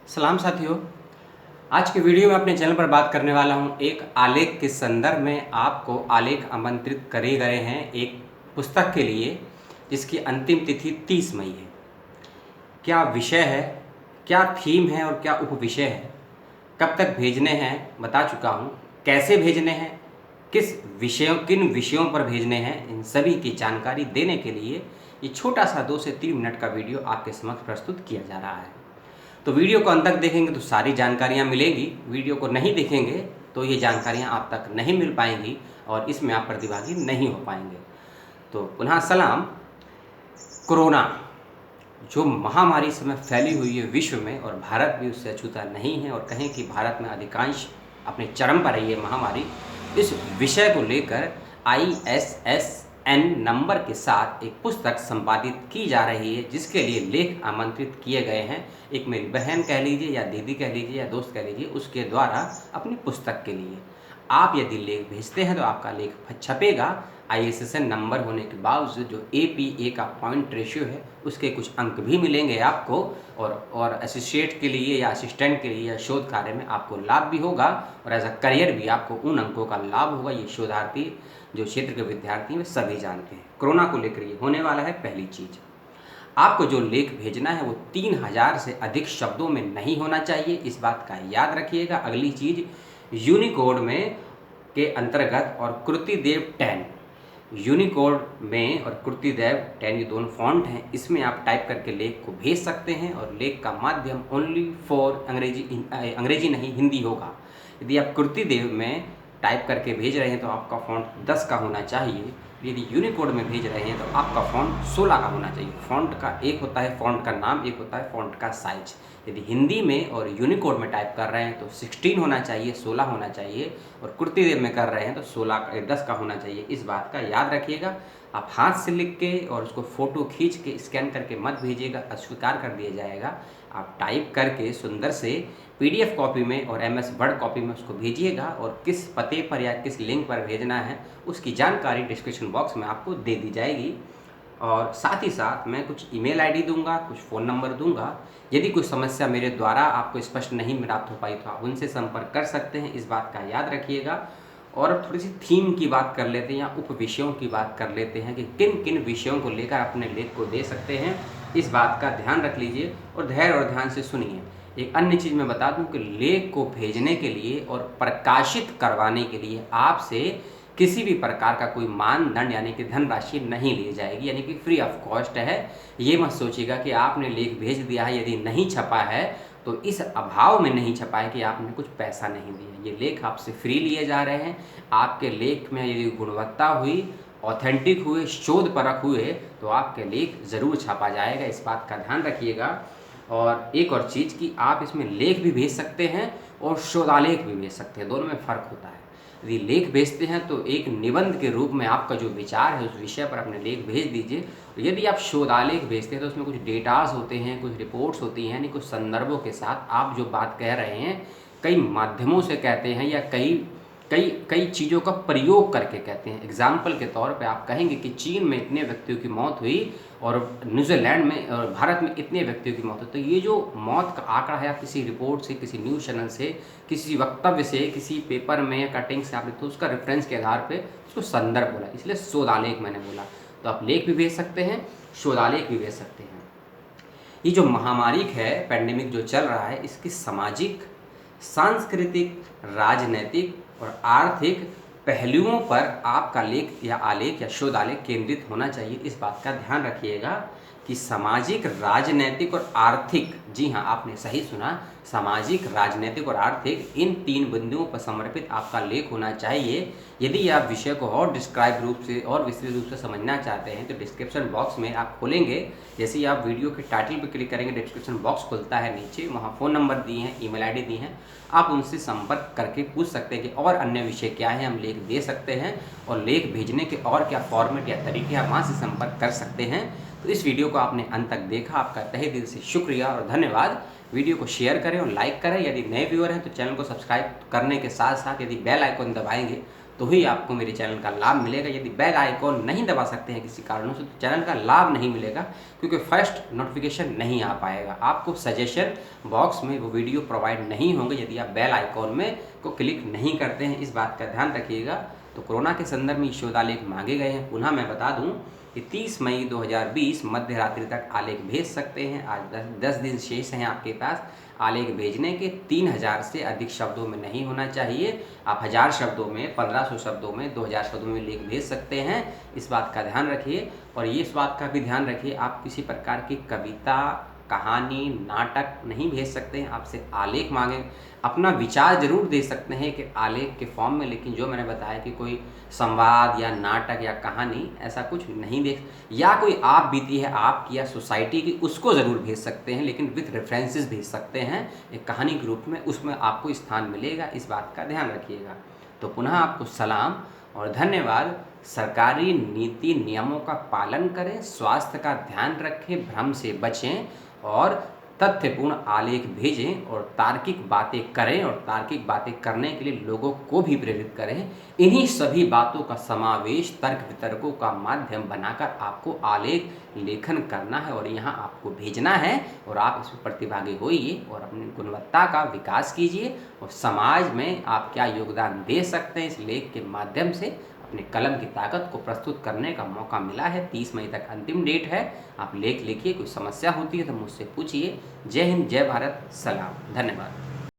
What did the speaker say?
सलाम साथियों। आज के वीडियो में अपने चैनल पर बात करने वाला हूं एक आलेख के संदर्भ में। आपको आलेख आमंत्रित करे गए हैं एक पुस्तक के लिए जिसकी अंतिम तिथि 30 मई है। क्या विषय है, क्या थीम है और क्या उपविषय है, कब तक भेजने हैं बता चुका हूं। कैसे भेजने हैं, किन विषयों पर भेजने हैं, इन सभी की जानकारी देने के लिए ये छोटा सा 2 से 3 मिनट का वीडियो आपके समक्ष प्रस्तुत किया जा रहा है। तो वीडियो को अंत तक देखेंगे तो सारी जानकारियाँ मिलेंगी, वीडियो को नहीं देखेंगे तो ये जानकारियाँ आप तक नहीं मिल पाएंगी और इसमें आप प्रतिभागी नहीं हो पाएंगे। तो पुनः सलाम। कोरोना जो महामारी समय फैली हुई है विश्व में और भारत भी उससे अछूता नहीं है, और कहें कि भारत में अधिकांश अपने चरम पर है ये महामारी। इस विषय को लेकर ISSN नंबर के साथ एक पुस्तक संपादित की जा रही है जिसके लिए लेख आमंत्रित किए गए हैं। एक मेरी बहन कह लीजिए या दीदी कह लीजिए या दोस्त कह लीजिए, उसके द्वारा अपनी पुस्तक के लिए आप यदि लेख भेजते हैं तो आपका लेख छपेगा। ISSN नंबर होने के बावजूद जो APA का पॉइंट रेशियो है उसके कुछ अंक भी मिलेंगे आपको, और एसोसिएट के लिए या असिस्टेंट के लिए या शोध कार्य में आपको लाभ भी होगा, और एज अ करियर भी आपको उन अंकों का लाभ होगा। ये शोधार्थी जो क्षेत्र के विद्यार्थी हैं वे सभी जानते हैं। कोरोना को लेकर ये होने वाला है। पहली चीज़, आपको जो लेख भेजना है वो 3000 से अधिक शब्दों में नहीं होना चाहिए, इस बात का याद रखिएगा। अगली चीज़, यूनिकोड में के अंतर्गत और कृतिदेव 10, यूनिकोड में और कृतिदेव 10 ये दोनों फॉन्ट हैं, इसमें आप टाइप करके लेख को भेज सकते हैं। और लेख का माध्यम ओनली फॉर अंग्रेजी नहीं हिंदी होगा। यदि आप कृतिदेव में टाइप करके भेज रहे हैं तो आपका फॉन्ट 10 का होना चाहिए। यदि यूनिकोड में भेज रहे हैं तो आपका फॉन्ट 16 का होना चाहिए। फॉन्ट का एक होता है फॉन्ट का नाम, एक होता है फॉन्ट का साइज। यदि हिंदी में और यूनिकोड में टाइप कर रहे हैं तो 16 होना चाहिए, 16 होना चाहिए, और कृतिदेव में कर रहे हैं तो 10 का होना चाहिए। इस बात का याद रखिएगा। आप हाथ से लिख के और उसको फ़ोटो खींच के स्कैन करके मत भेजिएगा, अस्वीकार कर दिया जाएगा। आप टाइप करके सुंदर से PDF कॉपी में और MS वर्ड कॉपी में उसको भेजिएगा, और किस पते पर या किस लिंक पर भेजना है उसकी जानकारी डिस्क्रिप्शन बॉक्स में आपको दे दी जाएगी। और साथ ही साथ मैं कुछ ईमेल ID दूंगा, कुछ फ़ोन नंबर दूंगा। यदि कोई समस्या मेरे द्वारा आपको स्पष्ट नहीं प्राप्त हो पाई तो आप उनसे संपर्क कर सकते हैं, इस बात का याद रखिएगा। और अब थोड़ी सी थीम की बात कर लेते हैं या उप विषयों की बात कर लेते हैं कि किन किन विषयों को लेकर अपने लेख को दे सकते हैं, इस बात का ध्यान रख लीजिए और धैर्य और ध्यान से सुनिए। एक अन्य चीज़ मैं बता दूं कि लेख को भेजने के लिए और प्रकाशित करवाने के लिए आपसे किसी भी प्रकार का कोई मानदंड यानी कि धनराशि नहीं ली जाएगी, यानी कि फ्री ऑफ कॉस्ट है। ये मत सोचिएगा कि आपने लेख भेज दिया है, यदि नहीं छपा है तो इस अभाव में नहीं छपा है कि आपने कुछ पैसा नहीं दिया। ये लेख आपसे फ्री लिए जा रहे हैं। आपके लेख में यदि गुणवत्ता हुई, ऑथेंटिक हुए, शोधपरक हुए तो आपके लेख ज़रूर छापा जाएगा, इस बात का ध्यान रखिएगा। और एक और चीज़ कि आप इसमें लेख भी भेज सकते हैं और शोधालेख भी भेज सकते हैं, दोनों में फ़र्क होता है। यदि लेख भेजते हैं तो एक निबंध के रूप में आपका जो विचार है उस विषय पर अपने लेख भेज दीजिए। यदि आप शोधालेख भेजते हैं तो उसमें कुछ डेटाज होते हैं, कुछ रिपोर्ट्स होती हैं, यानी कुछ संदर्भों के साथ आप जो बात कह रहे हैं कई माध्यमों से कहते हैं या कई चीज़ों का प्रयोग करके कहते हैं। एग्जाम्पल के तौर पे आप कहेंगे कि चीन में इतने व्यक्तियों की मौत हुई और न्यूजीलैंड में और भारत में इतने व्यक्तियों की मौत हुई, तो ये जो मौत का आंकड़ा है आप किसी रिपोर्ट से, किसी न्यूज़ चैनल से, किसी वक्तव्य से, किसी पेपर में या कटिंग से आपने तो उसका रेफरेंस के आधार पे उसको संदर्भ बोला, इसलिए शोधालेख मैंने बोला। तो आप लेख भी भेज सकते हैं, शोधालेख भी भेज सकते हैं। ये जो महामारी है, पैंडेमिक जो चल रहा है, इसकी सामाजिक, सांस्कृतिक, राजनैतिक और आर्थिक पहलुओं पर आपका लेख या आलेख या शोधालेख केंद्रित होना चाहिए। इस बात का ध्यान रखिएगा कि सामाजिक, राजनैतिक और आर्थिक, जी हाँ आपने सही सुना, सामाजिक, राजनैतिक और आर्थिक, इन 3 बिंदुओं पर समर्पित आपका लेख होना चाहिए। यदि आप विषय को और डिस्क्राइब रूप से और विस्तृत रूप से समझना चाहते हैं तो डिस्क्रिप्शन बॉक्स में आप खोलेंगे, जैसे ही आप वीडियो के टाइटल पर क्लिक करेंगे डिस्क्रिप्शन बॉक्स खुलता है, नीचे वहाँ फ़ोन नंबर दिए हैं, ईमेल ID दी हैं, आप उनसे संपर्क करके पूछ सकते हैं कि और अन्य विषय क्या है, हम लेख दे सकते हैं, और लेख भेजने के और क्या फॉर्मेट या तरीके आप वहाँ से संपर्क कर सकते हैं। तो इस वीडियो को आपने अंत तक देखा, आपका तहे दिल से शुक्रिया और धन्यवाद। वीडियो को शेयर करें और लाइक करें। यदि नए व्यूअर हैं तो चैनल को सब्सक्राइब करने के साथ साथ यदि बेल आइकन दबाएंगे तो ही आपको मेरे चैनल का लाभ मिलेगा। यदि बेल आइकॉन नहीं दबा सकते हैं किसी कारणों से तो चैनल का लाभ नहीं मिलेगा, क्योंकि फर्स्ट नोटिफिकेशन नहीं आ पाएगा। आपको सजेशन बॉक्स में वो वीडियो प्रोवाइड नहीं होंगे यदि आप बेल आइकॉन में को क्लिक नहीं करते हैं। इस बात का ध्यान रखिएगा। तो कोरोना के संदर्भ में शोध आलेख मांगे गए हैं। पुनः मैं बता दूं कि 30 मई 2020 मध्य रात्रि तक आलेख भेज सकते हैं। आज 10 दिन शेष हैं आपके पास आलेख भेजने के। 3000 से अधिक शब्दों में नहीं होना चाहिए। आप 1000 शब्दों में, 1500 शब्दों में, 2000 शब्दों में लेख भेज सकते हैं। इस बात का ध्यान रखिए। और ये इस बात का भी ध्यान रखिए, आप किसी प्रकार की कविता, कहानी, नाटक नहीं भेज सकते हैं। आपसे आलेख मांगे, अपना विचार जरूर दे सकते हैं कि आलेख के फॉर्म में, लेकिन जो मैंने बताया कि कोई संवाद या नाटक या कहानी ऐसा कुछ नहीं देख, या कोई आप बीती है आपकी या सोसाइटी की, उसको ज़रूर भेज सकते हैं, लेकिन विथ रेफरेंसेस भेज सकते हैं एक कहानी के रूप में, उसमें आपको स्थान मिलेगा। इस बात का ध्यान रखिएगा। तो पुनः आपको सलाम और धन्यवाद। सरकारी नीति नियमों का पालन करें, स्वास्थ्य का ध्यान रखें, भ्रम से बचें और तथ्यपूर्ण आलेख भेजें और तार्किक बातें करें और तार्किक बातें करने के लिए लोगों को भी प्रेरित करें। इन्हीं सभी बातों का समावेश तर्क वितर्कों का माध्यम बनाकर आपको आलेख लेखन करना है और यहाँ आपको भेजना है और आप इसमें प्रतिभागी होइए और अपनी गुणवत्ता का विकास कीजिए और समाज में आप क्या योगदान दे सकते हैं इस लेख के माध्यम से अपने कलम की ताकत को प्रस्तुत करने का मौका मिला है। 30 मई तक अंतिम डेट है। आप लेख लिखिए, कोई समस्या होती है तो मुझसे पूछिए। जय हिंद, जय भारत, सलाम, धन्यवाद।